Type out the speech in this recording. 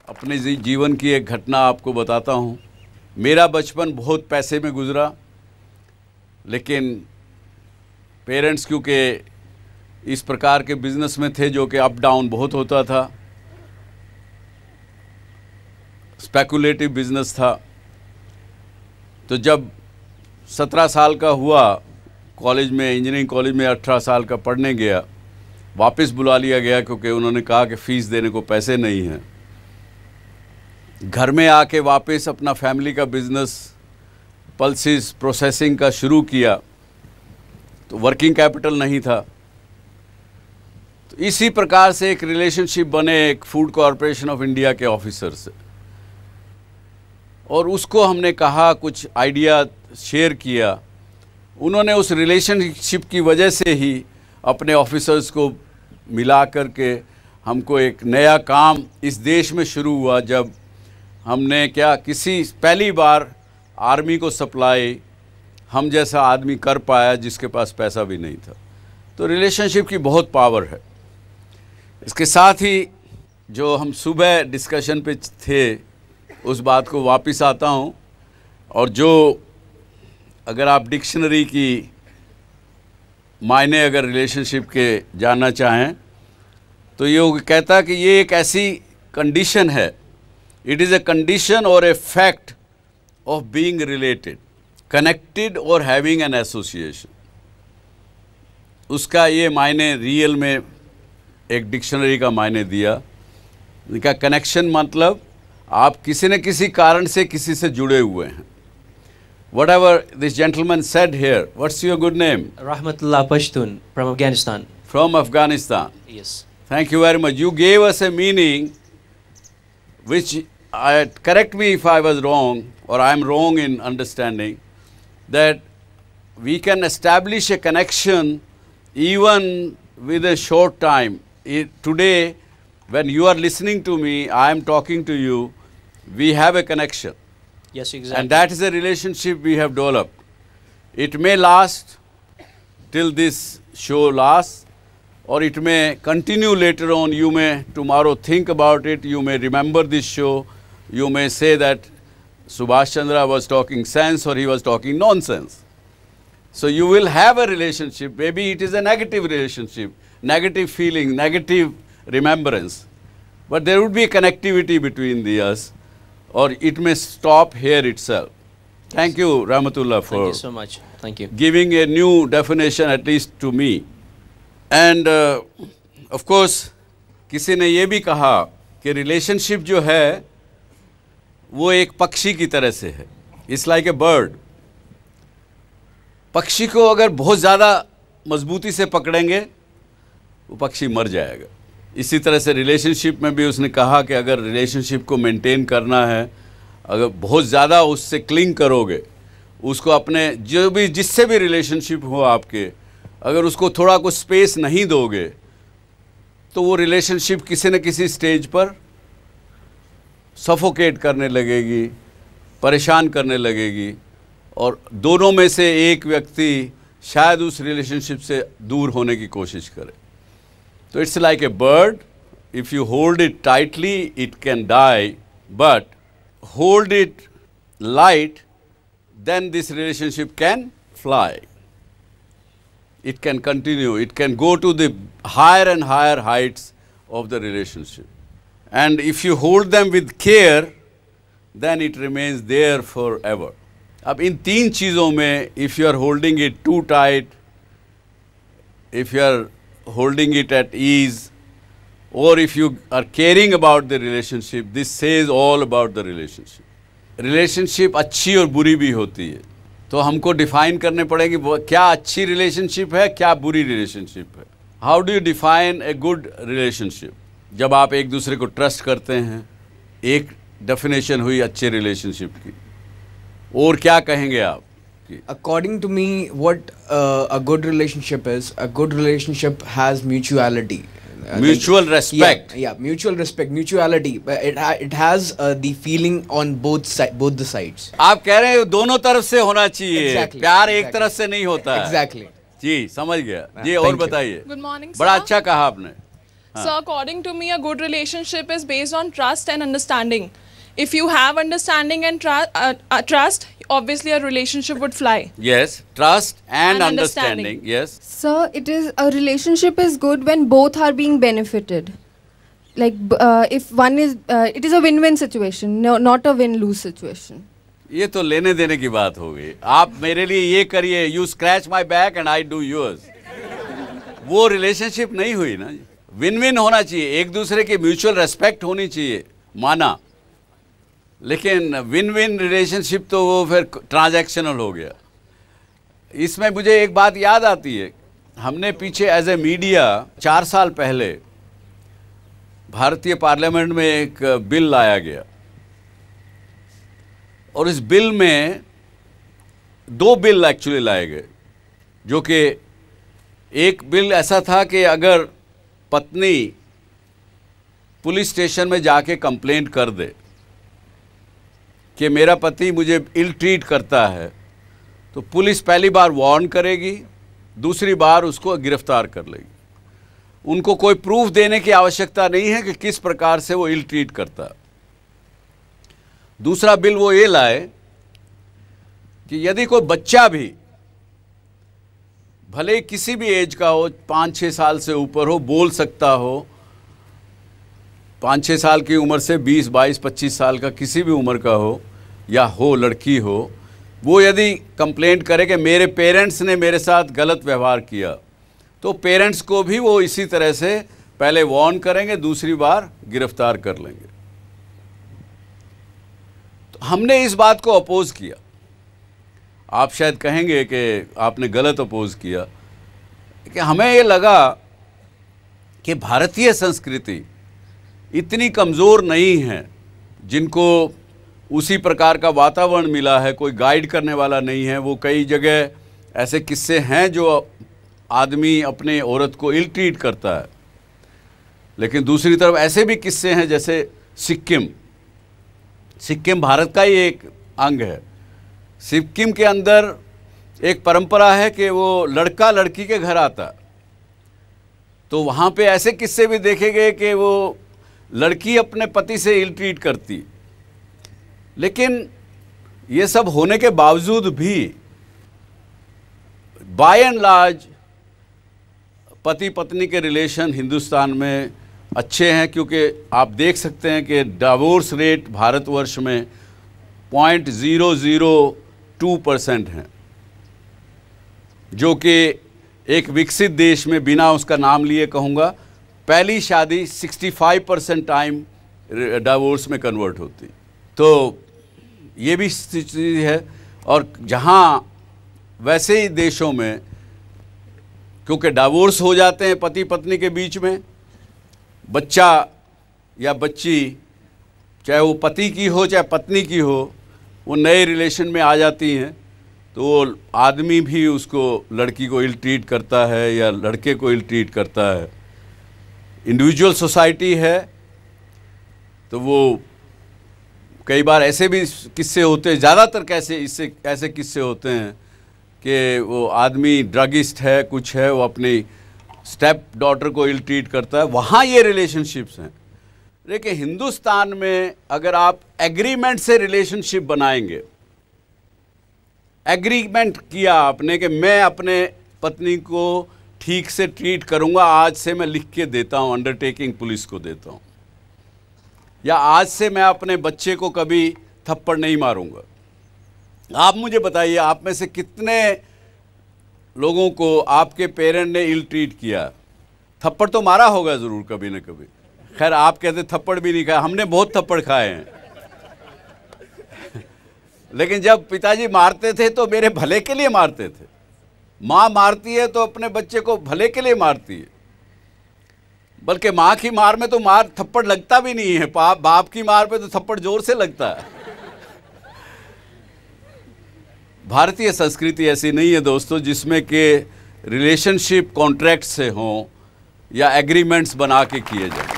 अपने जीवन की एक घटना आपको बताता हूँ। मेरा बचपन बहुत पैसे में गुजरा, लेकिन पेरेंट्स क्योंकि इस प्रकार के बिज़नेस में थे जो कि अप डाउन बहुत होता था, स्पेकुलेटिव बिज़नेस था। तो जब 17 साल का हुआ, कॉलेज में, इंजीनियरिंग कॉलेज में 18 साल का पढ़ने गया, वापस बुला लिया गया क्योंकि उन्होंने कहा कि फ़ीस देने को पैसे नहीं हैं। घर में आके वापस अपना फैमिली का बिज़नेस पल्सेस प्रोसेसिंग का शुरू किया, तो वर्किंग कैपिटल नहीं था। तो इसी प्रकार से एक रिलेशनशिप बने एक फूड कॉरपोरेशन ऑफ इंडिया के ऑफिसर से, और उसको हमने कहा, कुछ आइडिया शेयर किया। उन्होंने उस रिलेशनशिप की वजह से ही अपने ऑफिसर्स को मिला करके हमको एक नया काम इस देश में शुरू हुआ, जब हमने किसी पहली बार आर्मी को सप्लाई हम जैसा आदमी कर पाया जिसके पास पैसा भी नहीं था। तो रिलेशनशिप की बहुत पावर है। इसके साथ ही जो हम सुबह डिस्कशन पे थे, उस बात को वापस आता हूँ, और जो अगर आप डिक्शनरी की मायने अगर रिलेशनशिप के जानना चाहें तो ये कहता कि ये एक ऐसी कंडीशन है, इट इज़ ए कंडीशन और a fact of being related, connected और हैविंग एन एसोसिएशन। उसका ये मायने रियल में एक डिक्शनरी का मायने दिया। इनका कनेक्शन मतलब आप किसी न किसी कारण से किसी से जुड़े हुए हैं। Whatever this gentleman said here, what's your good name? Rahmatullah Pashtun from Afghanistan. From Afghanistan. Yes. Thank you very much. You gave us a meaning which, correct me if I was wrong or I am wrong in understanding, that we can establish a connection even with a short time. Today, when you are listening to me, I am talking to you, we have a connection. Yes, exactly. And that is a relationship we have developed. It may last till this show lasts, or it may continue later on. You may tomorrow think about it, you may remember this show, you may say that Subhash Chandra was talking sense or he was talking nonsense. So you will have a relationship, maybe it is a negative relationship, negative feeling, negative remembrance, but there would be a connectivity between us, or it may stop here itself. Thank you, Rahmatullah, for Thank you so much. Thank you. giving a new definition, at least to me. And of course, किसी ने ये भी कहा कि relationship जो है वो एक पक्षी की तरह से है। It's like a bird. पक्षी को अगर बहुत ज़्यादा मजबूती से पकड़ेंगे वो पक्षी मर जाएगा। इसी तरह से रिलेशनशिप में भी उसने कहा कि अगर रिलेशनशिप को मेंटेन करना है, अगर बहुत ज़्यादा उससे क्लिंग करोगे, उसको अपने जो भी जिससे भी रिलेशनशिप हो आपके, अगर उसको थोड़ा कुछ स्पेस नहीं दोगे तो वो रिलेशनशिप किसी न किसी स्टेज पर सफोकेट करने लगेगी, परेशान करने लगेगी, और दोनों में से एक व्यक्ति शायद उस रिलेशनशिप से दूर होने की कोशिश करे। So it's like a bird. If you hold it tightly, it can die, but hold it light, then this relationship can fly. It can continue. It can go to the higher and higher heights of the relationship. And if you hold them with care, then it remains there forever. अब इन तीन चीज़ों में, if you are holding it too tight, if you are holding it at ease, or if you are caring about the relationship, this says all about the relationship. Relationship अच्छी और बुरी भी होती है, तो हमको डिफाइन करने पड़ेगी क्या अच्छी रिलेशनशिप है, क्या बुरी रिलेशनशिप है। How do you define a good relationship? जब आप एक दूसरे को ट्रस्ट करते हैं, एक डेफिनेशन हुई अच्छे रिलेशनशिप की। और क्या कहेंगे आप? According to me, what a good relationship is, a good relationship has mutuality. Mutual respect. Yeah, mutual respect, mutuality. It has the feeling on both the sides. आप कह रहे हैं दोनों तरफ से होना चाहिए। Exactly, प्यार एक तरफ से नहीं होता है। Exactly. जी, समझ गया। जी, और बताइए। Good morning. बड़ा अच्छा कहा आपने। So according to me, a good relationship is based on trust and understanding. If you have understanding and trust, obviously a relationship would fly. Yes, trust and understanding. understanding. Yes. Sir, it is a relationship is good when both are being benefited. Like if one is, it is a win-win situation, no, not a win-lose situation. ये तो लेने देने की बात हो गई। आप मेरे लिए ये करिए, you scratch my back and I do yours. वो रिलेशनशिप नहीं हुई ना। विन विन होना चाहिए, एक दूसरे की म्यूचुअल रेस्पेक्ट होनी चाहिए, माना। लेकिन विन विन रिलेशनशिप तो वो फिर ट्रांजैक्शनल हो गया। इसमें मुझे एक बात याद आती है, हमने पीछे एज ए मीडिया 4 साल पहले भारतीय पार्लियामेंट में एक बिल लाया गया और इस बिल में 2 बिल एक्चुअली लाए गए, जो कि एक बिल ऐसा था कि अगर पत्नी पुलिस स्टेशन में जाके कंप्लेंट कर दे कि मेरा पति मुझे इल ट्रीट करता है, तो पुलिस पहली बार वार्न करेगी, दूसरी बार उसको गिरफ्तार कर लेगी। उनको कोई प्रूफ देने की आवश्यकता नहीं है कि किस प्रकार से वो इल ट्रीट करता है। दूसरा बिल वो ये लाए कि यदि कोई बच्चा भी भले ही किसी भी एज का हो, 5-6 साल से ऊपर हो, बोल सकता हो, 5-6 साल की उम्र से 20, 22, 25 साल का किसी भी उम्र का हो या हो, लड़की हो, वो यदि कंप्लेंट करे कि मेरे पेरेंट्स ने मेरे साथ गलत व्यवहार किया, तो पेरेंट्स को भी वो इसी तरह से पहले वार्न करेंगे, दूसरी बार गिरफ्तार कर लेंगे। तो हमने इस बात को अपोज किया। आप शायद कहेंगे कि आपने गलत अपोज किया, कि हमें ये लगा कि भारतीय संस्कृति इतनी कमज़ोर नहीं है, जिनको उसी प्रकार का वातावरण मिला है, कोई गाइड करने वाला नहीं है। वो कई जगह ऐसे किस्से हैं जो आदमी अपने औरत को इल ट्रीट करता है, लेकिन दूसरी तरफ ऐसे भी किस्से हैं, जैसे सिक्किम भारत का ही एक अंग है। सिक्किम के अंदर एक परंपरा है कि वो लड़का लड़की के घर आता, तो वहाँ पे ऐसे किस्से भी देखे गए कि वो लड़की अपने पति से इल ट्रीट करती। लेकिन ये सब होने के बावजूद भी बाय एंड लार्ज पति पत्नी के रिलेशन हिंदुस्तान में अच्छे हैं, क्योंकि आप देख सकते हैं कि डिवोर्स रेट भारतवर्ष में 0.002% है, जो कि एक विकसित देश में, बिना उसका नाम लिए कहूँगा, पहली शादी 65% टाइम डिवोर्स में कन्वर्ट होती। तो ये भी स्थिति है। और जहाँ वैसे ही देशों में, क्योंकि डिवोर्स हो जाते हैं पति पत्नी के बीच में, बच्चा या बच्ची चाहे वो पति की हो चाहे पत्नी की हो, वो नए रिलेशन में आ जाती हैं, तो वो आदमी भी उसको, लड़की को इल ट्रीट करता है या लड़के को इल ट्रीट करता है। इंडिविजुअल सोसाइटी है, तो वो कई बार ऐसे भी किस्से होते हैं, ज़्यादातर ऐसे किस्से होते हैं कि वो आदमी ड्रगिस्ट है, कुछ है, वो अपनी स्टेप डॉटर को इल ट्रीट करता है। वहाँ ये रिलेशनशिप्स हैं। लेकिन हिंदुस्तान में अगर आप एग्रीमेंट से रिलेशनशिप बनाएंगे, एग्रीमेंट किया आपने कि मैं अपने पत्नी को ठीक से ट्रीट करूँगा, आज से मैं लिख के देता हूँ, अंडरटेकिंग पुलिस को देता हूँ, या आज से मैं अपने बच्चे को कभी थप्पड़ नहीं मारूँगा। आप मुझे बताइए, आप में से कितने लोगों को आपके पेरेंट ने इल ट्रीट किया? थप्पड़ तो मारा होगा ज़रूर कभी न कभी। खैर, आप कहते थप्पड़ भी नहीं खाया, हमने बहुत थप्पड़ खाए हैं। लेकिन जब पिताजी मारते थे तो मेरे भले के लिए मारते थे। माँ मारती है तो अपने बच्चे को भले के लिए मारती है, बल्कि माँ की मार में तो थप्पड़ लगता भी नहीं है, बाप की मार पे तो थप्पड़ जोर से लगता है। भारतीय संस्कृति ऐसी नहीं है दोस्तों, जिसमें कि रिलेशनशिप कॉन्ट्रैक्ट से हों या एग्रीमेंट्स बना के किए जाएं।